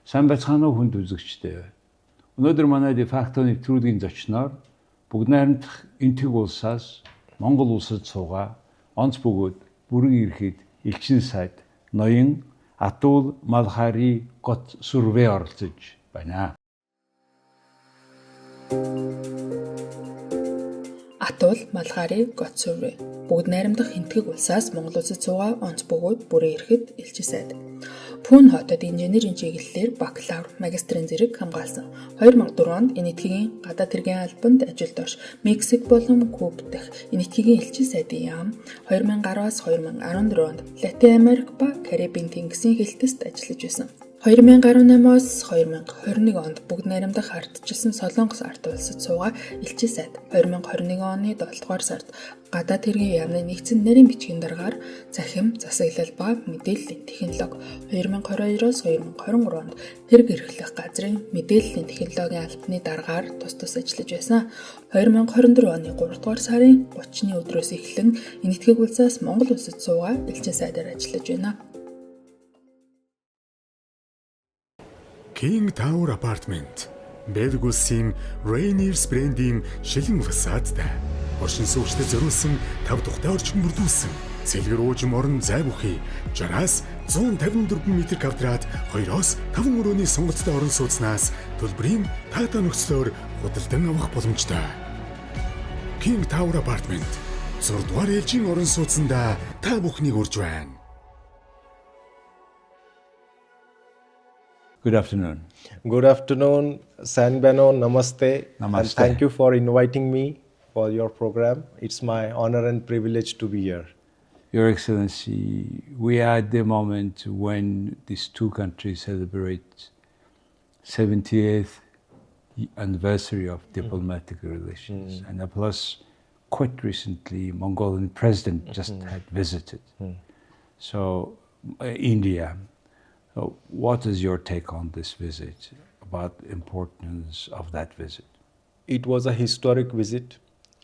Сайн байцгаана уу хүнд үзэгчдээ. Өнөөдөр манай Defacto нэвтрүүлгийн зочноор бүгд найрамдах энтэг улсаас Монгол улсад суугаа онц бөгөөд бүрэн ирэхэд элчин сайд ноён Atul Malhari Gotsurve оролцож байна. Atul Malhari Gotsurve бүгд найрамдах энтэг улсаас Монгол улсад суугаа онц бөгөөд бүрэн ирэхэд элчин сайд. Пүүн хотод инженерийн чиглэлээр бакалавр, магистрийн зэрэг хамгаалсан. 2004 онд энэтхэгийн гадаад хэргийн албанд ажилд орж, Мексик болон Куб дахь энэтхэгийн элчин сайдын яам 2010-аас 2014 онд Латин Америк ба Карибын тэнгисийн хэлтэст ажиллаж байсан. 2018-оос 2021 онд бүгд найрамдах ардчилсан Солонгос ард улсад суугаа элчин сайд. 2021 оны 7 дугаар сард гадаад хэргийн яамны нэгдсэн нарийн бичгийн дараагаар захим, засаглал ба мэдээллийн технологи 2022-оос 2023 онд хэрэг эрхлэх газрын мэдээллийн технологийн албаны дараагаар тус ажиллаж байсан. 2024 оны 3 дугаар сарын 30-ны өдрөөс эхлэн энэтхэг улсаас Монгол улсад суугаа элчин сайдаар ажиллаж байна. King Tower Apartment Бэлэг улсын Rainiers брендийн шилэн фасадтай оршин суугчдад зориулсан 5 тухтай орчин бүрдүүлсэн цэлгэр уужим орон зай бүхий 60-аас 154 м2 2-оос 5 өрөөний сонголттой орон сууцнаас төлбөрийн таатай нөхцлөөр худалдан авах боломжтой. King Tower Apartment 6 дугаар ээлжийн орон сууцнда та бүхнийг урьж байна. Good afternoon. Good afternoon, San Beno, namaste. Namaste. And thank you for inviting me for your program. It's my honor and privilege to be here. Your Excellency, we are at the moment when these two countries celebrate 70th anniversary of diplomatic relations. And plus, quite recently, Mongolian president just had visited. So, India. So what is your take on this visit, about the importance of that visit? It was a historic visit,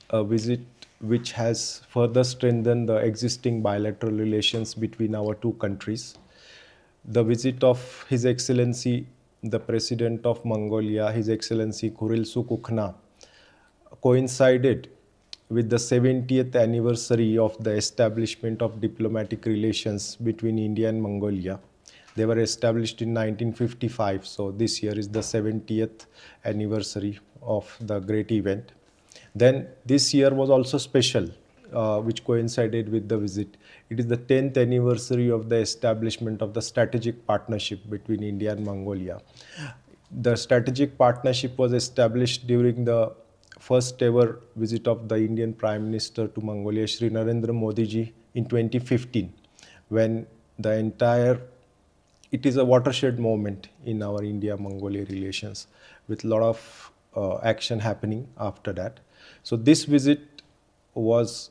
a visit which has further strengthened the existing bilateral relations between our two countries. The visit of His Excellency, the President of Mongolia, His Excellency Kurilsu Kukhna, coincided with the 70th anniversary of the establishment of diplomatic relations between India and Mongolia. They were established in 1955, so this year is the 70th anniversary of the great event. Then this year was also special, which coincided with the visit. It is the 10th anniversary of the establishment of the strategic partnership between India and Mongolia. The strategic partnership was established during the first ever visit of the Indian Prime Minister to Mongolia, Shri Narendra Modi ji, in 2015, when it is a watershed moment in our India-Mongolia relations, with a lot of action happening after that. So this visit was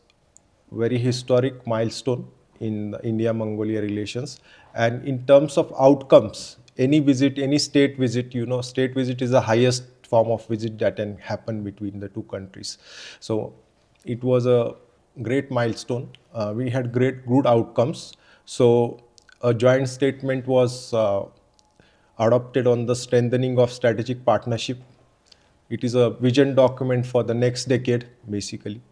very historic milestone in India-Mongolia relations. And in terms of outcomes, any visit, any state visit, state visit is the highest form of visit that can happen between the two countries. So it was a great milestone. We had good outcomes. So a joint statement was adopted on the strengthening of strategic partnership. It is a vision document for the next decade, basically.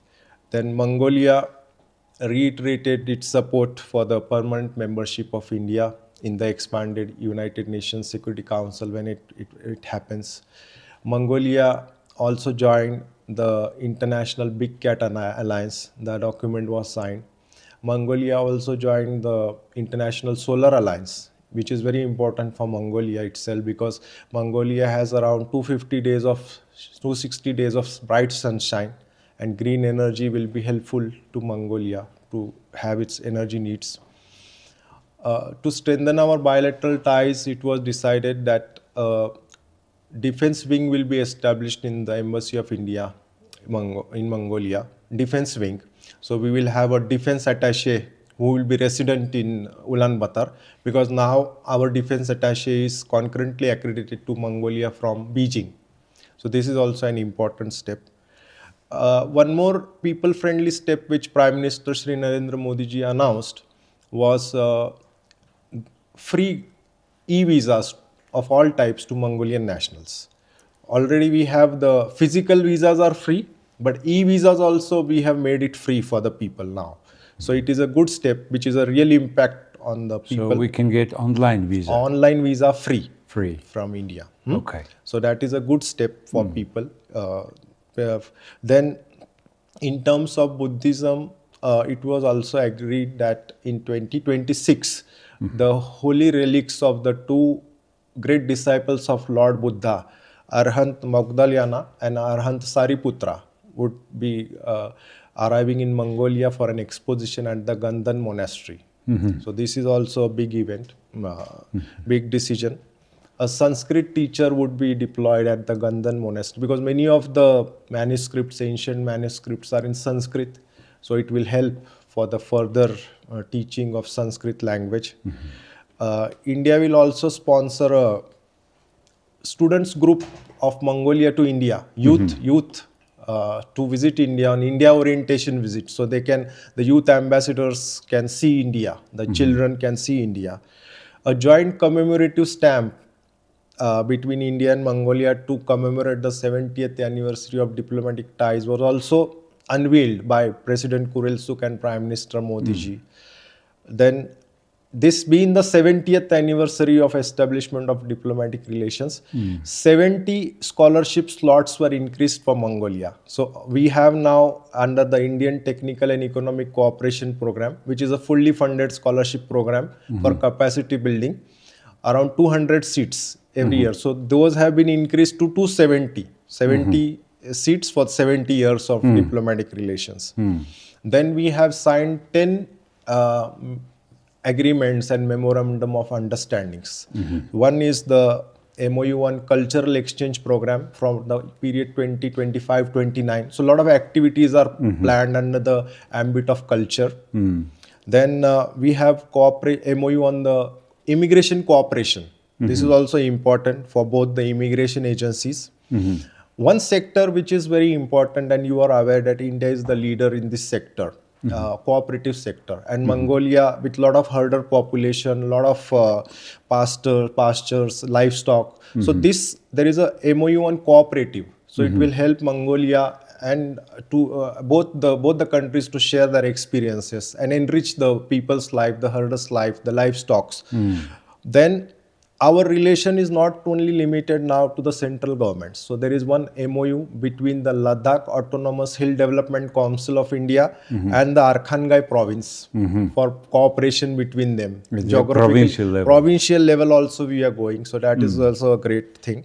Then Mongolia reiterated its support for the permanent membership of India in the expanded United Nations Security Council when it happens. Mongolia also joined the International Big Cat Alliance. The document was signed. Mongolia also joined the International Solar Alliance, which is very important for Mongolia itself, because Mongolia has around 260 days of bright sunshine, and green energy will be helpful to Mongolia to have its energy needs. To strengthen our bilateral ties, it was decided that defense wing will be established in the Embassy of India in Mongolia, defense wing. So we will have a defense attaché who will be resident in Ulaanbaatar, because now our defense attaché is concurrently accredited to Mongolia from Beijing. So this is also an important step. One more people-friendly step which Prime Minister Shri Narendra Modi ji announced was free e-visas of all types to Mongolian nationals. Already we have the physical visas are free, but e-visas also we have made it free for the people now. So it is a good step, which is a real impact on the people. So we can get online visa. Online visa free from India. Okay. So that is a good step for people. Then in terms of Buddhism, it was also agreed that in 2026, the holy relics of the two great disciples of Lord Buddha, Arhant Mogdaliana and Arhant Sariputra, would be arriving in Mongolia for an exposition at the Gandhan monastery. So this is also a big event, big decision. A Sanskrit teacher would be deployed at the Gandhan monastery because many of the manuscripts, ancient manuscripts, are in Sanskrit. So it will help for the further teaching of Sanskrit language. India will also sponsor a students group of Mongolia to India, youth to visit India on India orientation visit. So the youth ambassadors can see India, the children can see India. A joint commemorative stamp between India and Mongolia to commemorate the 70th anniversary of diplomatic ties was also unveiled by President Kurel Sukh and Prime Minister Modi ji. Then this being the 70th anniversary of establishment of diplomatic relations, 70 scholarship slots were increased for Mongolia. So we have now under the Indian Technical and Economic Cooperation Program, which is a fully funded scholarship program for capacity building, around 200 seats every year. So those have been increased to 70 seats for 70 years of diplomatic relations. Then we have signed 10 agreements and memorandum of understandings. One is the MOU on cultural exchange program from the period 2025-29. So a lot of activities are planned under the ambit of culture. Then we have MOU on the immigration cooperation. This is also important for both the immigration agencies. One sector which is very important, and you are aware that India is the leader in this sector, cooperative sector, and Mongolia with a lot of herder population, a lot of pastures, livestock. So there is a MOU on cooperative. So it will help Mongolia and to both the countries to share their experiences and enrich the people's life, the herders' life, the livestocks. Then our relation is not only limited now to the central government. So there is one MOU between the Ladakh Autonomous Hill Development Council of India and the Arkhangai province for cooperation between them. Provincial level also we are going. So that is also a great thing.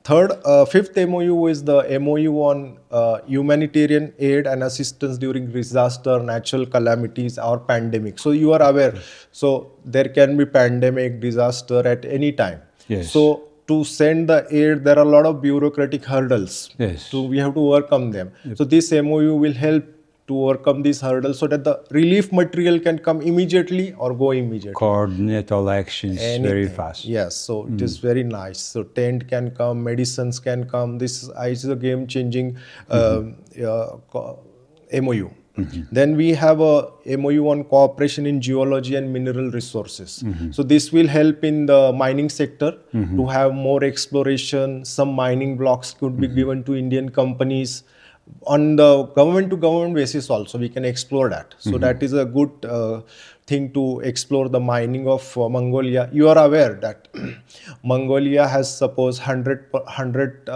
Fifth MOU is the MOU on humanitarian aid and assistance during disaster, natural calamities or pandemic. So you are aware, so there can be pandemic, disaster at any time. Yes. So to send the aid, there are a lot of bureaucratic hurdles. Yes. So we have to overcome them. So this MOU will help to overcome these hurdles so that the relief material can come immediately or go immediately. Coordinate all actions very fast. Yes, so it is very nice. So tent can come, medicines can come. This is a game-changing MOU. Then we have a MOU on cooperation in geology and mineral resources. So this will help in the mining sector to have more exploration. Some mining blocks could be given to Indian companies. On the government-to-government basis also, we can explore that. So that is a good thing to explore the mining of Mongolia. You are aware that Mongolia has suppose 100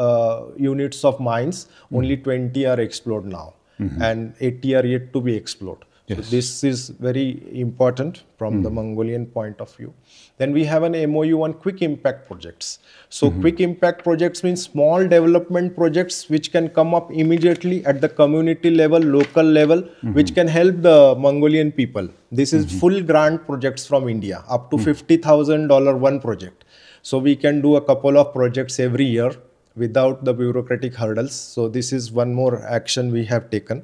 units of mines, only 20 are explored now and 80 are yet to be explored. Yes. So this is very important from the Mongolian point of view. Then we have an MOU on quick impact projects. So quick impact projects means small development projects which can come up immediately at the community level, local level, which can help the Mongolian people. This is full grant projects from India, up to $50,000 one project. So we can do a couple of projects every year without the bureaucratic hurdles. So this is one more action we have taken.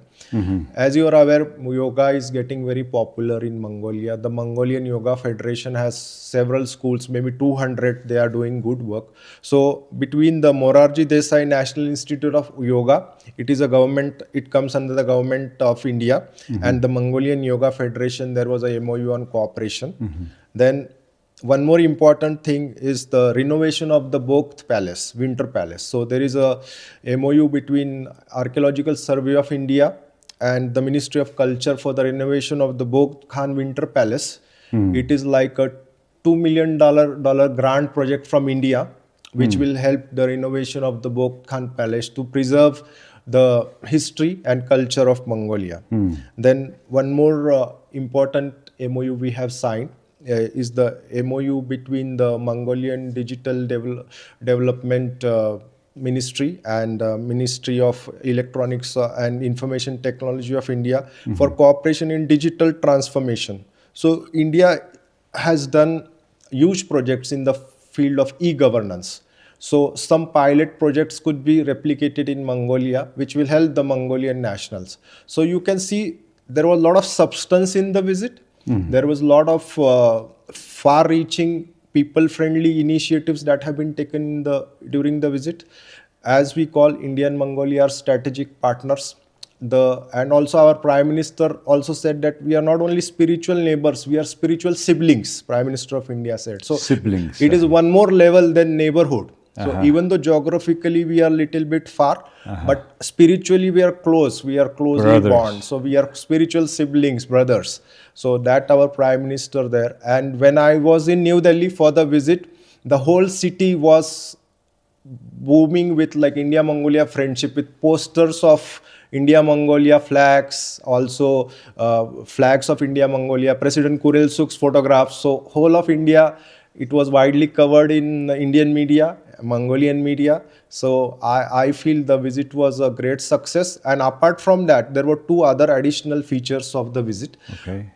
As you are aware, yoga is getting very popular in Mongolia. The Mongolian Yoga Federation has several schools, maybe 200, they are doing good work. So between the Morarji Desai National Institute of Yoga, it is a government, it comes under the government of India, and the Mongolian Yoga Federation, there was a MOU on cooperation. Then one more important thing is the renovation of the Bogd Palace, Winter Palace. So there is a MOU between Archaeological Survey of India and the Ministry of Culture for the renovation of the Bogd Khan Winter Palace. It is like a $2 million grant project from India, which will help the renovation of the Bogd Khan Palace to preserve the history and culture of Mongolia. Then one more important MOU we have signed is the MOU between the Mongolian Digital Development Ministry and Ministry of Electronics and Information Technology of India for cooperation in digital transformation. So India has done huge projects in the field of e-governance. So some pilot projects could be replicated in Mongolia, which will help the Mongolian nationals. So you can see there was a lot of substance in the visit. There was a lot of far-reaching, people-friendly initiatives that have been taken during the visit. As we call India and Mongolia are strategic partners. And also our Prime Minister also said that we are not only spiritual neighbors, we are spiritual siblings, Prime Minister of India said. So Siblings. it is one more level than neighborhood. So even though geographically we are a little bit far, but spiritually we are close. We are closely bound. So we are spiritual siblings, brothers. So that our Prime Minister there. And when I was in New Delhi for the visit, the whole city was booming with like India-Mongolia friendship, with posters of India-Mongolia flags, also flags of India-Mongolia, President Kuril Sukh's photographs. So whole of India, it was widely covered in Indian media, Mongolian media. So I feel the visit was a great success. And apart from that, there were two other additional features of the visit. Okay.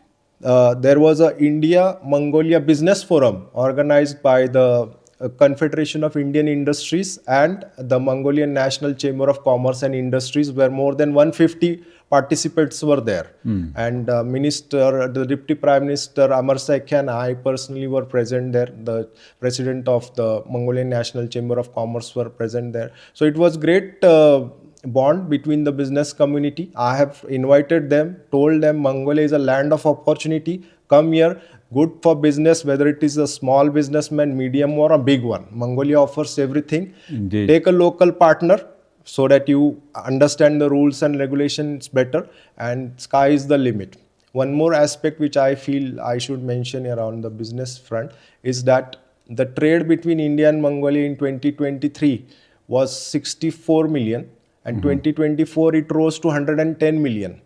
There was a India-Mongolia Business Forum organized by the Confederation of Indian Industries and the Mongolian National Chamber of Commerce and Industries, where more than 150 participants were there. And the Deputy Prime Minister Amar Saikia and I personally were present there. The President of the Mongolian National Chamber of Commerce were present there. So it was great bond between the business community. I have invited them, told them Mongolia is a land of opportunity. Come here, good for business, whether it is a small businessman, medium or a big one. Mongolia offers everything. Indeed. Take a local partner so that you understand the rules and regulations better, and sky is the limit. One more aspect which I feel I should mention around the business front is that the trade between India and Mongolia in 2023 was 64 million and 2024 it rose to 110 million.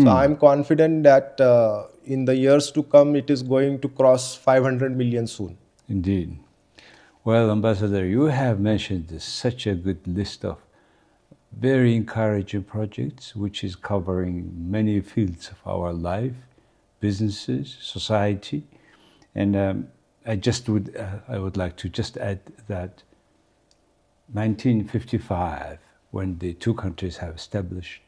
So I'm confident that in the years to come it is going to cross 500 million soon. Indeed. Well, Ambassador, you have mentioned such a good list of very encouraging projects, which is covering many fields of our life, businesses, society. And I would like to just add that 1955, when the two countries have established,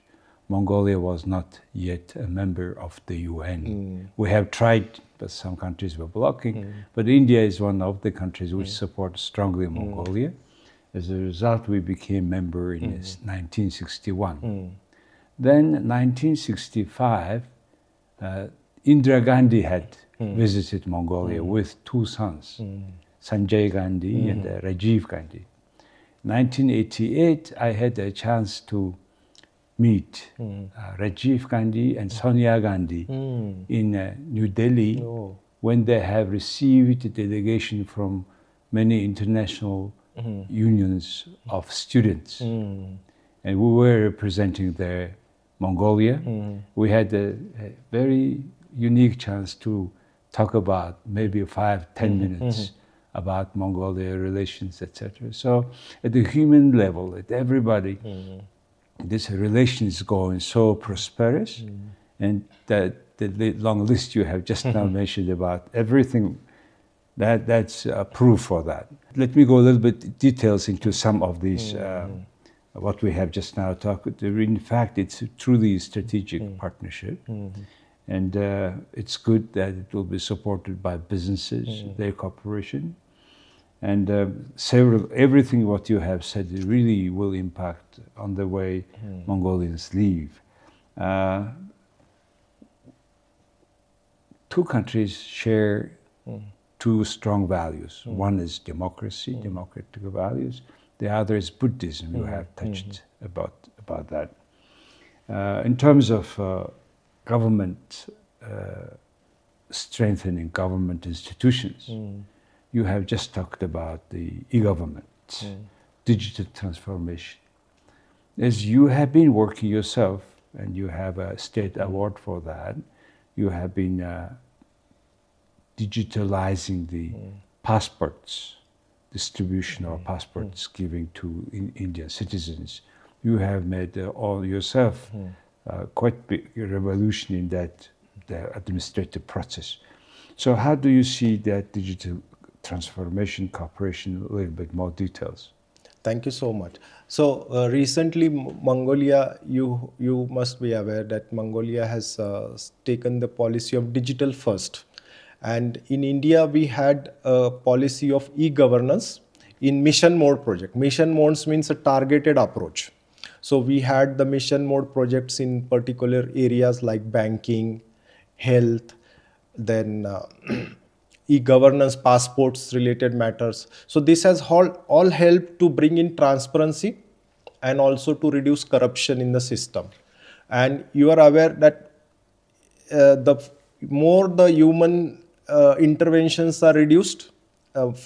Mongolia was not yet a member of the UN. We have tried, but some countries were blocking. But India is one of the countries which support strongly Mongolia. As a result, we became member in 1961. Then 1965, Indira Gandhi had visited Mongolia with two sons, Sanjay Gandhi and Rajiv Gandhi. 1988, I had a chance to meet Rajiv Gandhi and Sonia Gandhi in New Delhi when they have received a delegation from many international unions of students. And we were representing their Mongolia. We had a very unique chance to talk about maybe 5-10 minutes about Mongolia relations, etc. So at the human level, at everybody, this relation is going so prosperous, and the long list you have just now mentioned about everything, that's proof for that. Let me go a little bit details into some of these, what we have just now talked. In fact, it's a truly strategic partnership. And it's good that it will be supported by businesses, their cooperation. And everything what you have said really will impact on the way Mongolians live. Two countries share two strong values. One is democracy, democratic values. The other is Buddhism. You have touched about that. In terms of government strengthening government institutions, you have just talked about the e-government, digital transformation. As you have been working yourself, and you have a state award for that, you have been digitalizing the passports, distribution of passports giving to Indian citizens. You have made all yourself quite big revolution in that the administrative process. So how do you see that digital transformation cooperation? A little bit more details. Thank you so much. So recently, Mongolia, you must be aware that Mongolia has taken the policy of digital first. And in India, we had a policy of e-governance in mission mode project. Mission modes means a targeted approach. So we had the mission mode projects in particular areas like banking, health, then e-governance, passports related matters. So this has all helped to bring in transparency and also to reduce corruption in the system. And you are aware that the more the human interventions are reduced,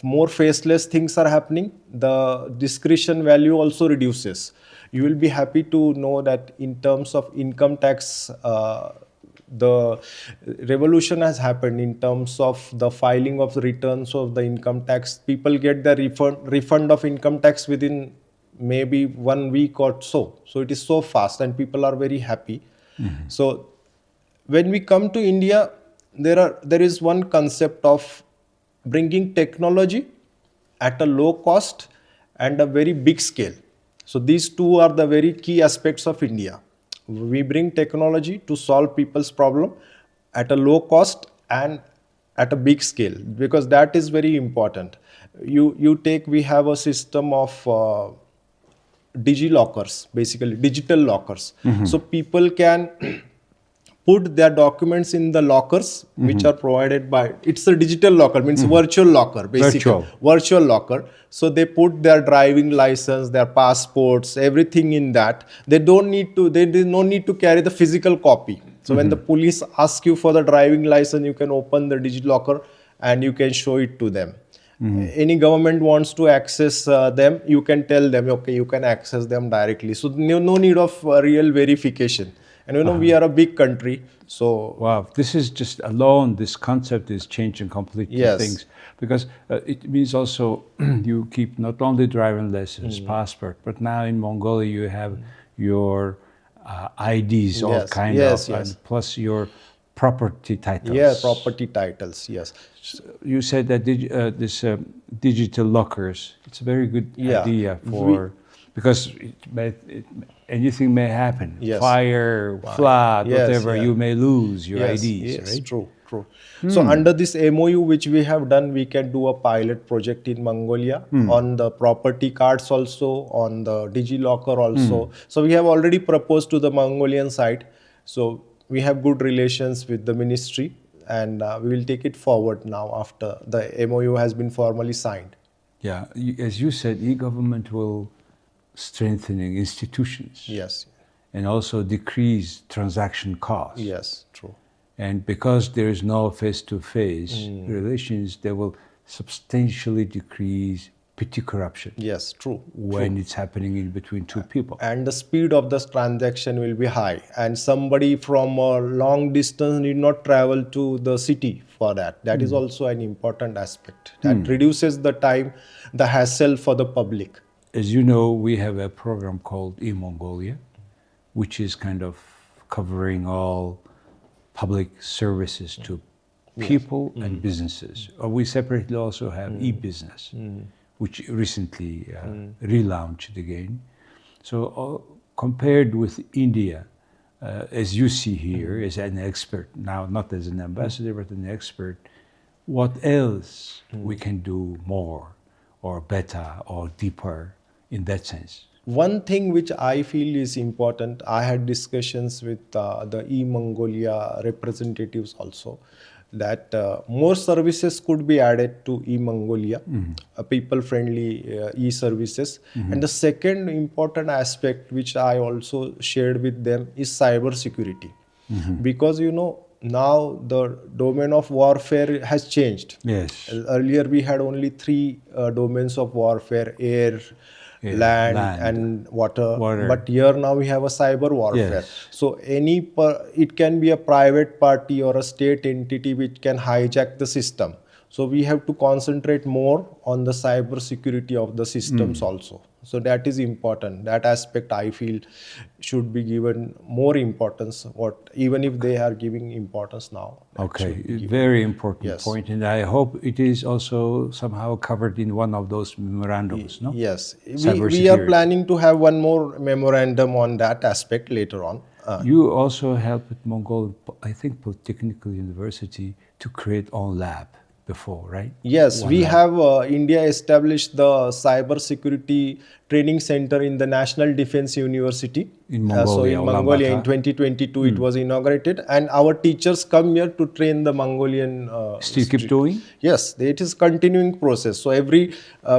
more faceless things are happening, the discretion value also reduces. You will be happy to know that in terms of income tax, the revolution has happened in terms of the filing of the returns of the income tax. People get the refund of income tax within maybe 1 week or so. So it is so fast and people are very happy. So when we come to India, there is one concept of bringing technology at a low cost and a very big scale. So these two are the very key aspects of India. We bring technology to solve people's problem at a low cost and at a big scale, because that is very important. We have a system of digi-lockers, basically digital lockers. So people can put their documents in the lockers which are provided by, it's a digital locker, means virtual locker, basically. Virtual locker. So they put their driving license, their passports, everything in that. There is no need to carry the physical copy. So when the police ask you for the driving license, you can open the digital locker and you can show it to them. Any government wants to access them, you can tell them, okay, you can access them directly. So no need of real verification. And we are a big country, so... Wow, this is just alone, this concept is changing completely things. Because it means also you keep not only driving license, passport, but now in Mongolia you have your IDs, all kind of, and plus your property titles. Yeah, property titles, yes. So you said that this digital lockers, it's a very good idea for... Because anything may happen, fire, flood, whatever, you may lose your IDs, right? True. So under this MOU which we have done, we can do a pilot project in Mongolia on the property cards also, on the DigiLocker also. So we have already proposed to the Mongolian side. So we have good relations with the ministry, and we will take it forward now after the MOU has been formally signed. Yeah, as you said, e-government will strengthening institutions. Yes. And also decrease transaction costs. Yes, true. And because there is no face-to-face relations, they will substantially decrease petty corruption. Yes, true. When it's happening in between two people. And the speed of this transaction will be high. And somebody from a long distance need not travel to the city for that. That is also an important aspect. That reduces the time, the hassle for the public. As you know, we have a program called e-Mongolia, which is kind of covering all public services to people and businesses. We separately also have e-business, which recently relaunched again. So compared with India, as you see here, as an expert, now not as an ambassador, but an expert, what else we can do more or better or deeper in that sense? One thing which I feel is important, I had discussions with the e-Mongolia representatives also, that more services could be added to e-Mongolia, people-friendly e-services. And the second important aspect which I also shared with them is cyber security. Because now the domain of warfare has changed. Yes. Earlier we had only three domains of warfare: air, land, and water. But here now we have a cyber warfare. Yes. So it can be a private party or a state entity which can hijack the system. So we have to concentrate more on the cyber security of the systems also. So that is important. That aspect I feel should be given more importance, even if they are giving importance now. Okay, very important point. And I hope it is also somehow covered in one of those memorandums, no? Yes, we are planning to have one more memorandum on that aspect later on. You also helped with Mongol, I think, Polytechnical University to create own lab before, right? Yes, we have India established the cyber security training center in the National Defense University. In Mongolia, so in Mongolia in 2022 it was inaugurated, and our teachers come here to train the Mongolian. Still keep doing? Yes, it is continuing process. So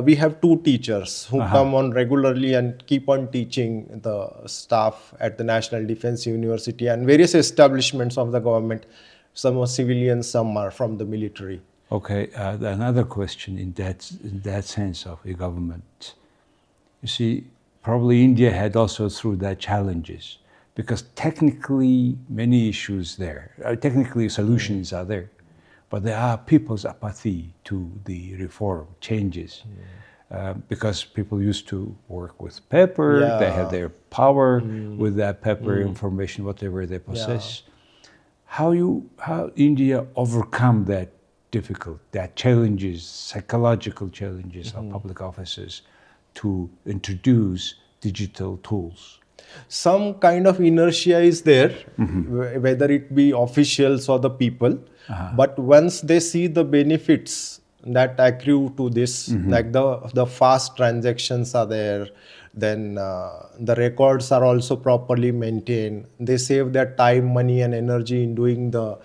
we have 2 teachers who come on regularly and keep on teaching the staff at the National Defense University and various establishments of the government. Some are civilians, some are from the military. Okay, another question in that sense of a government. You see, probably India had also through that challenges, because technically many issues there, technically solutions are there, but there are people's apathy to the reform changes, because people used to work with paper, they had their power with that paper information, whatever they possess. How India overcome that challenges, psychological challenges of public officers to introduce digital tools? Some kind of inertia is there, whether it be officials or the people. But once they see the benefits that accrue to this, like the fast transactions are there, then the records are also properly maintained. They save their time, money, and energy in doing the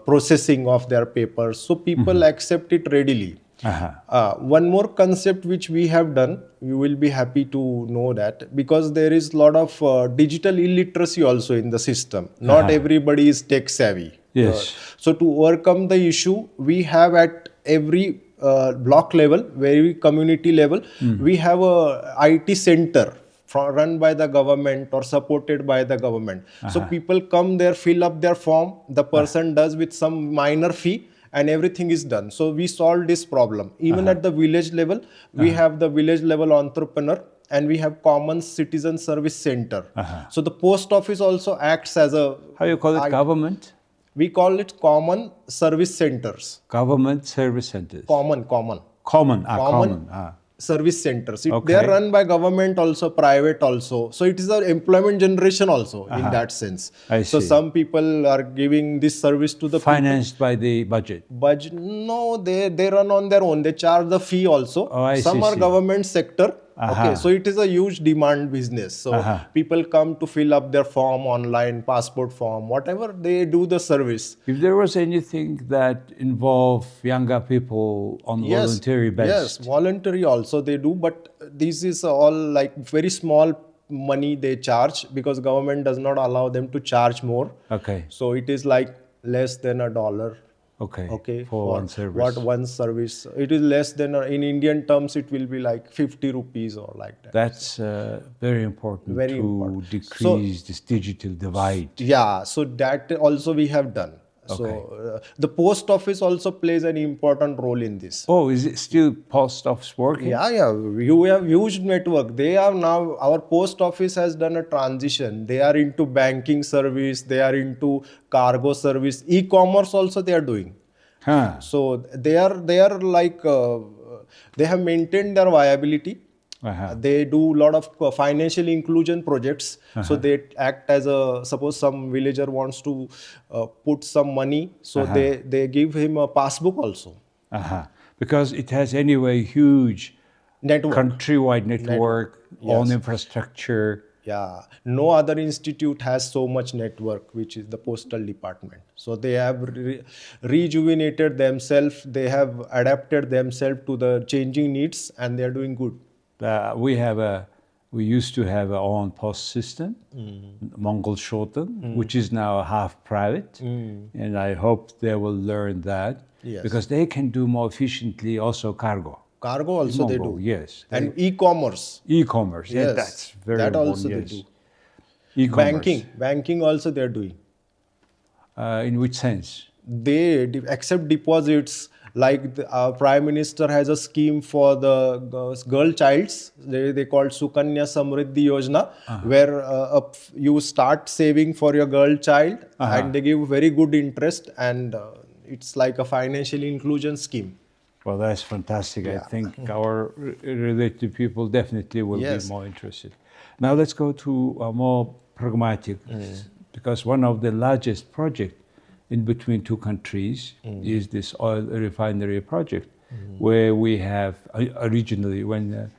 processing of their papers. So people accept it readily. One more concept which we have done, you will be happy to know that, because there is a lot of digital illiteracy also in the system. Not everybody is tech savvy. Yes. So to overcome the issue, we have at every block level, very community level, we have a IT center run by the government or supported by the government. So people come there, fill up their form, the person does with some minor fee, and everything is done. So we solved this problem. Even at the village level, we have the village level entrepreneur, and we have common citizen service center. So the post office also acts as a... How you call it, government? We call it common service centers. Government service centers. Common. Service centers. They are run by government also, private also. So it is an employment generation also in that sense. So some people are giving this service to the financed by the budget. No, they run on their own. They charge the fee also. Some are government sector. Okay, so it is a huge demand business. So people come to fill up their form online, passport form, whatever, they do the service. If there was anything that involved younger people on voluntary basis. Yes, voluntary also they do, but this is all like very small money they charge, because government does not allow them to charge more. Okay. So it is like less than $1. Okay. For one service. What one service? It is less than, in Indian terms, it will be like 50 rupees or like that. That's very important to decrease this digital divide. Yeah, so that also we have done. So the post office also plays an important role in this. Oh, is it still post office working? Yeah. You have huge network. They are now, our post office has done a transition. They are into banking service. They are into cargo service. E-commerce also they are doing. So they are like, they have maintained their viability. They do a lot of financial inclusion projects. So they act as a, suppose some villager wants to put some money, so they give him a passbook also. Because it has anyway huge Network. countrywide network, own Yes. infrastructure. Yeah, no other institute has so much network, which is the postal department. So they have rejuvenated themselves, they have adapted themselves to the changing needs, and they are doing good. We used to have our own post system, Mongol Shoten, which is now half private, and I hope they will learn that Yes. because they can do more efficiently also cargo. Cargo also they Mongol, do. yes. And e-commerce. E-commerce, yeah, Yes, that's very that important, also they yes. do. E-commerce. Banking also they are doing. In which sense? They accept deposits, like our prime minister has a scheme for the girl childs, they call Sukanya Samriddhi Yojana, where you start saving for your girl child, and they give very good interest, and it's like a financial inclusion scheme. Well, that's fantastic. I Yeah. think our related people definitely will Yes. be more interested. Now let's go to a more pragmatic, because one of the largest projects in between two countries is this oil refinery project, where we have originally, when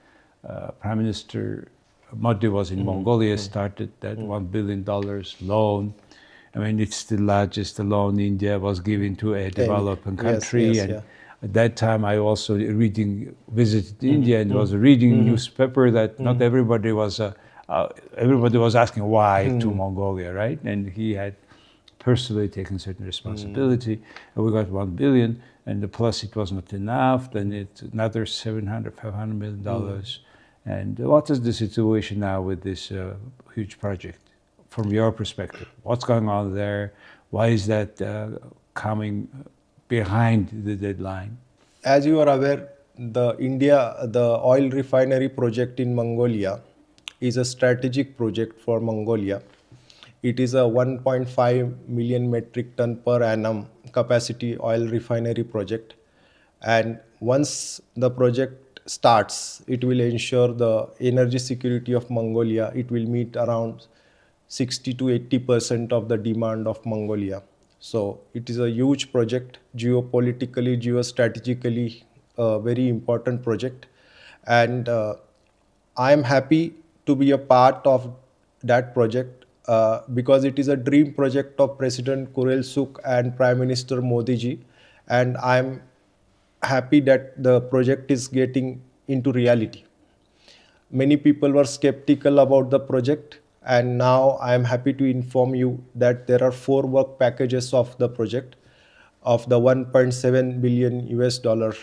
Prime Minister Modi was in Mongolia, started that $1 billion loan. I mean, it's the largest loan India was given to a developing Yes, country. yes, And yeah. at that time, I also visited India and was reading newspaper that not everybody was asking why to Mongolia, right? And he had personally taken certain responsibility, and we got 1 billion, and plus it was not enough. Then it's another $500 million. And what is the situation now with this huge project, from your perspective? What's going on there? Why is that coming behind the deadline? As you are aware, the oil refinery project in Mongolia is a strategic project for Mongolia. It is a 1.5 million metric ton per annum capacity oil refinery project. And once the project starts, it will ensure the energy security of Mongolia. It will meet around 60 to 80% of the demand of Mongolia. So it is a huge project, geopolitically, geostrategically, a very important project. And I am happy to be a part of that project because it is a dream project of President Kurel Sukh and Prime Minister Modi ji. And I am happy that the project is getting into reality. Many people were skeptical about the project, and now I am happy to inform you that there are 4 work packages of the project, of the 1.7 billion US dollar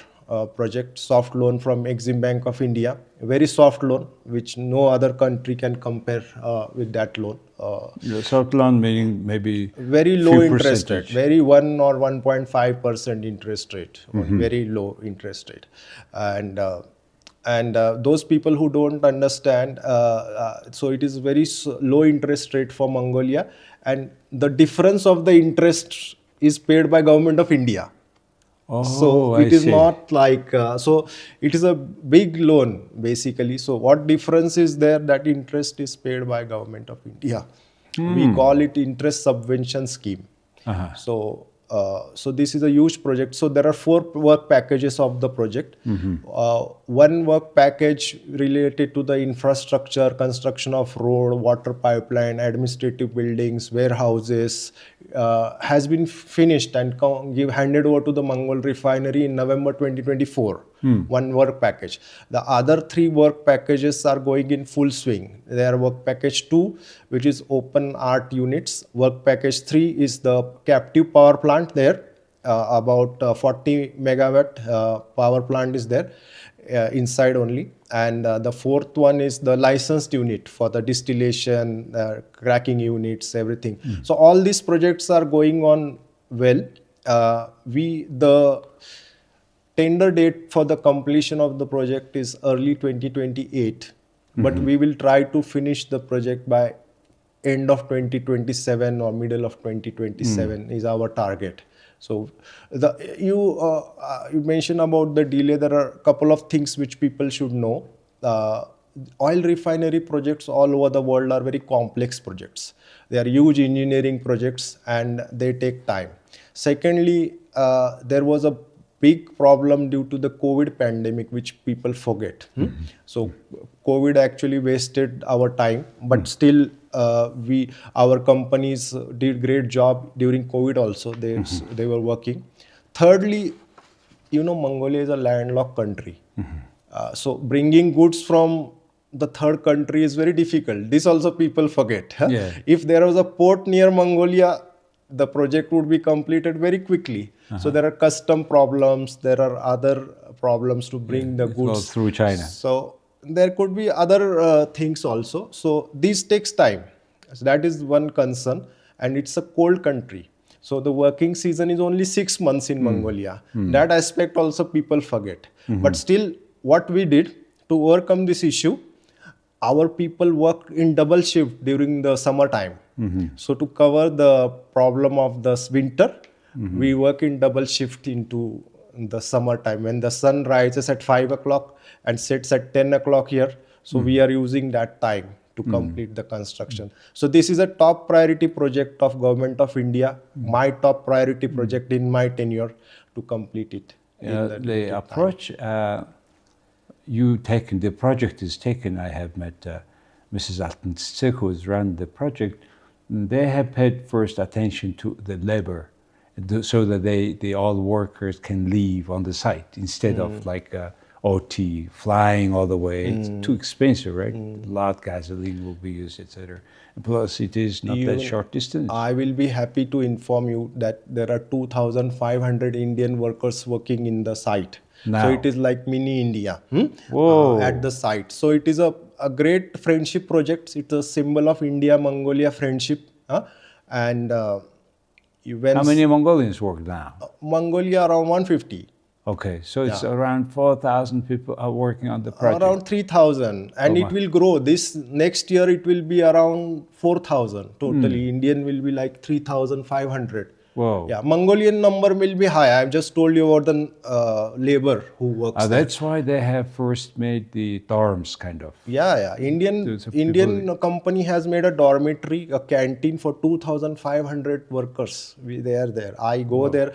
project, soft loan from Exim Bank of India, a very soft loan which no other country can compare with that loan. Soft loan meaning maybe Very low few interest rate, percentage. very 1 or 1.5% interest rate, very low interest rate. And those people who don't understand, so it is very low interest rate for Mongolia, and the difference of the interest is paid by government of India. Oh, So I it is see. not like, so it is a big loan basically. So what difference is there? That interest is paid by government of India. We call it interest subvention scheme. So this is a huge project. So there are 4 work packages of the project. One work package related to the infrastructure, construction of road, water pipeline, administrative buildings, warehouses, has been finished and handed over to the Mongol refinery in November 2024. One work package. The other 3 work packages are going in full swing. They are work package 2, which is open art units. Work package 3 is the captive power plant there. About 40 megawatt power plant is there inside only. And the 4th one is the licensed unit for the distillation, cracking units, everything. So all these projects are going on well. The tender date for the completion of the project is early 2028, but we will try to finish the project by end of 2027 or middle of 2027 is our target. So you mentioned about the delay. There are a couple of things which people should know. Oil refinery projects all over the world are very complex projects. They are huge engineering projects and they take time. Secondly, there was a big problem due to the COVID pandemic, which people forget. So COVID actually wasted our time, but still our companies did great job during COVID also. They were working. Thirdly, Mongolia is a landlocked country. So bringing goods from the third country is very difficult. This also people forget. Yeah. If there was a port near Mongolia, the project would be completed very quickly. So there are custom problems, there are other problems to bring the it goes goods through China. So there could be other things also. So this takes time. So that is one concern, and it's a cold country. So the working season is only 6 months in Mongolia. That aspect also people forget. But still, what we did to overcome this issue, our people worked in double shift during the summertime. So to cover the problem of the winter, we work in double shift into the summertime when the sun rises at 5 o'clock and sets at 10 o'clock here. So we are using that time to complete the construction. So this is a top priority project of Government of India, my top priority project in my tenure to complete it. The approach the project is taken. I have met Mrs. Altensik, who has run the project. They have paid first attention to the labor, so that all workers can leave on the site instead of like OT flying all the way. It's too expensive, right? A lot of gasoline will be used, etc. Plus, it is not that short distance. I will be happy to inform you that there are 2,500 Indian workers working in the site. Now. So it is like mini India Whoa. at the site. So it is a great friendship project. It's a symbol of India-Mongolia friendship. And when How many Mongolians work now? Mongolia around 150. Okay, so it's around 4,000 people are working on the project. Around 3,000, and it will grow. This next year it will be around 4,000 totally. Indian will be like 3,500. Whoa. Yeah, Mongolian number will be high. I've just told you about the labor who works there. That's why they have first made the dorms, kind of. Yeah. Indian company has made a dormitory, a canteen for 2,500 workers. They are there. I go there.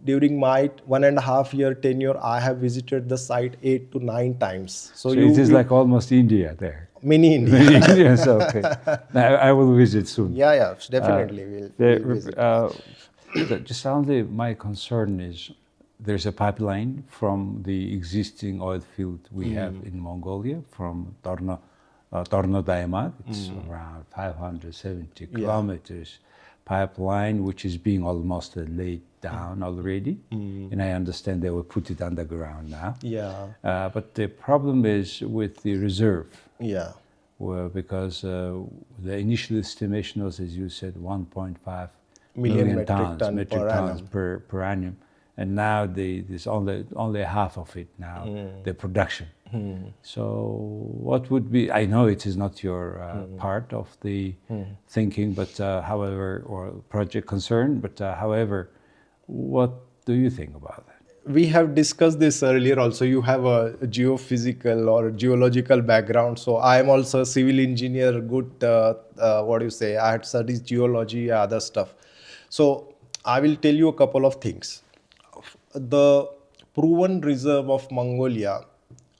During my 1.5 year tenure, I have visited the site 8 to 9 times. So it is like almost India there. Mini India. Many Indians, okay. I will visit soon. Yeah, definitely. We'll visit. Just only my concern is there's a pipeline from the existing oil field we have in Mongolia from Torno Daimag. It's around 570 kilometers pipeline, which is being almost laid down already. And I understand they will put it underground now. Yeah. But the problem is with the reserve. Yeah. Well, because the initial estimation was, as you said, 1.5 Million metric tons per annum, and now there's only half of it now, the production. So what would be? I know it is not your part of the thinking, but however, or project concern, but however, what do you think about that? We have discussed this earlier also. You have a geophysical or geological background. So I am also a civil engineer, good, I had studied geology, other stuff. So I will tell you a couple of things. The proven reserve of Mongolia,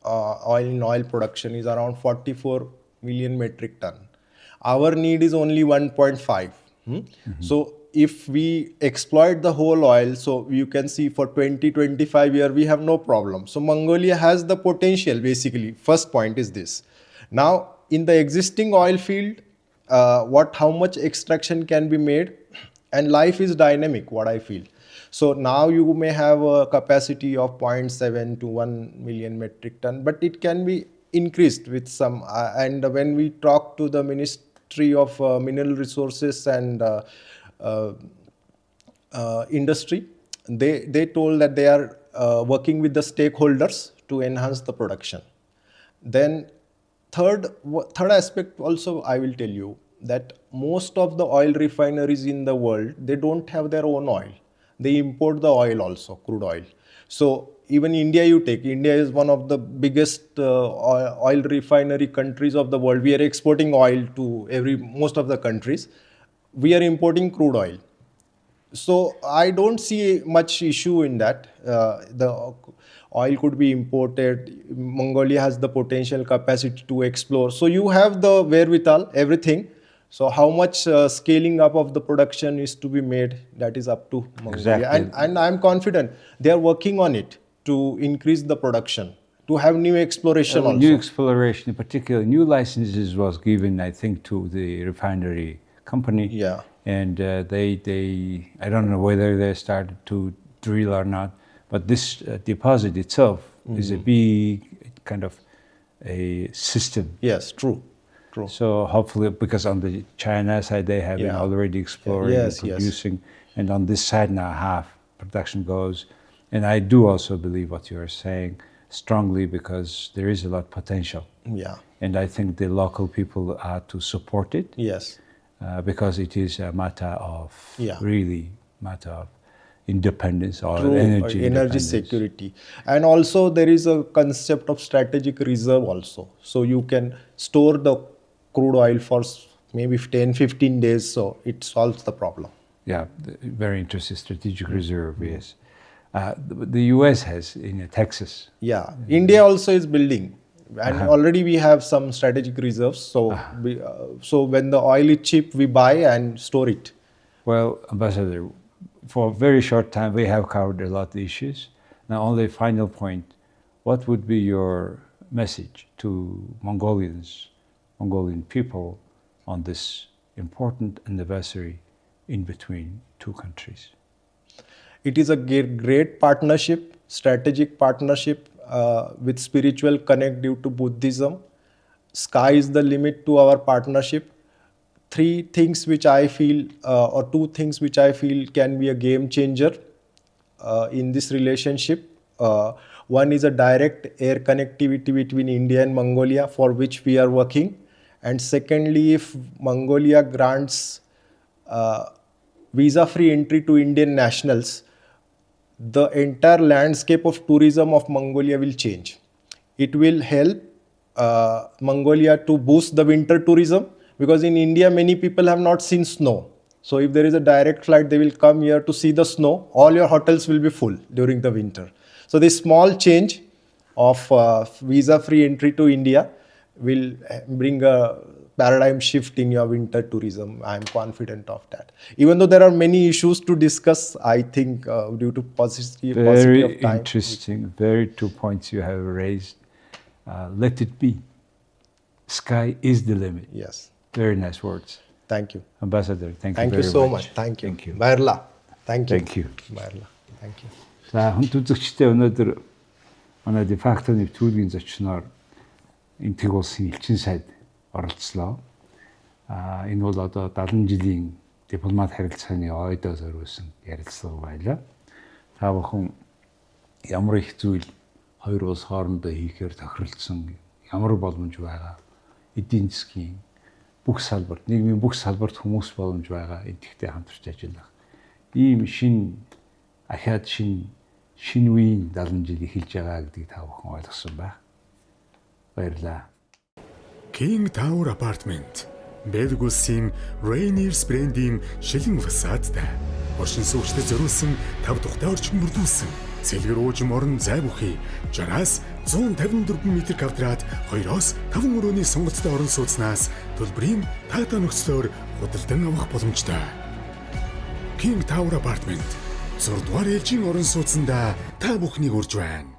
oil production is around 44 million metric ton. Our need is only 1.5. So if we exploit the whole oil, so you can see for 20-25 years, we have no problem. So Mongolia has the potential, basically. First point is this. Now, in the existing oil field, how much extraction can be made? And life is dynamic, what I feel. So now you may have a capacity of 0.7 to 1 million metric ton, but it can be increased with some. And when we talk to the Ministry of Mineral Resources and industry, they told that they are working with the stakeholders to enhance the production. Then third aspect also I will tell you that most of the oil refineries in the world, they don't have their own oil. They import the oil also, crude oil. So even India India is one of the biggest oil refinery countries of the world. We are exporting oil to most of the countries. We are importing crude oil. So I don't see much issue in that. The oil could be imported. Mongolia has the potential capacity to explore. So you have the wherewithal, everything. So how much scaling up of the production is to be made, that is up to Mongolia. Exactly. And I'm confident they are working on it to increase the production, to have new exploration also. New exploration, in particular, new licenses was given, I think, to the refinery company. Yeah. And they I don't know whether they started to drill or not, but this deposit itself is a big kind of a system. Yes, true. So hopefully, because on the China side, they have been already exploring and producing, and on this side now half production goes. And I do also believe what you are saying strongly, because there is a lot of potential. Yeah. And I think the local people are to support it. Yes. Because it is a matter of really matter of independence or True, energy security. And also there is a concept of strategic reserve also. So you can store the crude oil for maybe 10-15 days, so it solves the problem. Yeah, very interesting strategic reserve, yes. The US has in Texas. Yeah, India also is building. And already we have some strategic reserves. So, so when the oil is cheap, we buy and store it. Well, Ambassador, for a very short time, we have covered a lot of issues. Now, only a final point. What would be your message to Mongolian people on this important anniversary in between two countries? It is a great partnership, strategic partnership. With spiritual connect due to Buddhism. Sky is the limit to our partnership. Three things which I feel, or two things which I feel can be a game changer in this relationship. One is a direct air connectivity between India and Mongolia, for which we are working. And secondly, if Mongolia grants visa-free entry to Indian nationals, the entire landscape of tourism of Mongolia will change. It will help Mongolia to boost the winter tourism, because in India many people have not seen snow. So if there is a direct flight, they will come here to see the snow. All your hotels will be full during the winter. So this small change of visa-free entry to India will bring a paradigm shift in your winter tourism. I am confident of that. Even though there are many issues to discuss, I think due to paucity of time. Very interesting. Very 2 points you have raised. Let it be. Sky is the limit. Yes. Very nice words. Thank you. Ambassador, thank you very much. Thank you so much. Thank you. Thank you. Bairla. Thank you. Thank you. Bairla. Thank you. За хүн үзэгчтэй өнөөдөр манай Defacto нэвтрүүлгийн зочноор Энэтхэг улсын элчин сайд оролцлоо. Энэ бол одоо 70 жилийн дипломат харилцааны ойдоо зориулсан ярилцлага байлаа. Та бүхэн ямар их зүйл хоёр улс хоорондоо хийхээр тохиролцсон, ямар боломж байгаа, эдийн засгийн бүх салбарт, нийгмийн бүх салбарт хүмүүс боломж байгаа, энэтхэгтэй хамтарч ажиллах. Ийм ахаад шинэ үеийн 70 жил эхэлж байгаа гэдгийг та бүхэн ойлгосон байх. Баярлалаа. King Tower Apartment Бэлэг улсын Rainiers брендийн шилэн фасадтай оршин суугчдад зориулсан 5 тухтай орчин бүрдүүлсэн цэлгэр уужим орон зай бүхий 60-аас 154 м2 2-оос 5 өрөөний сонголттой орон сууцнаас төлбөрийн таатай нөхцлөөр худалдан авах боломжтой. King Tower Apartment 6 дугаар ээлжийн орон сууцанда та бүхнийг урьж байна.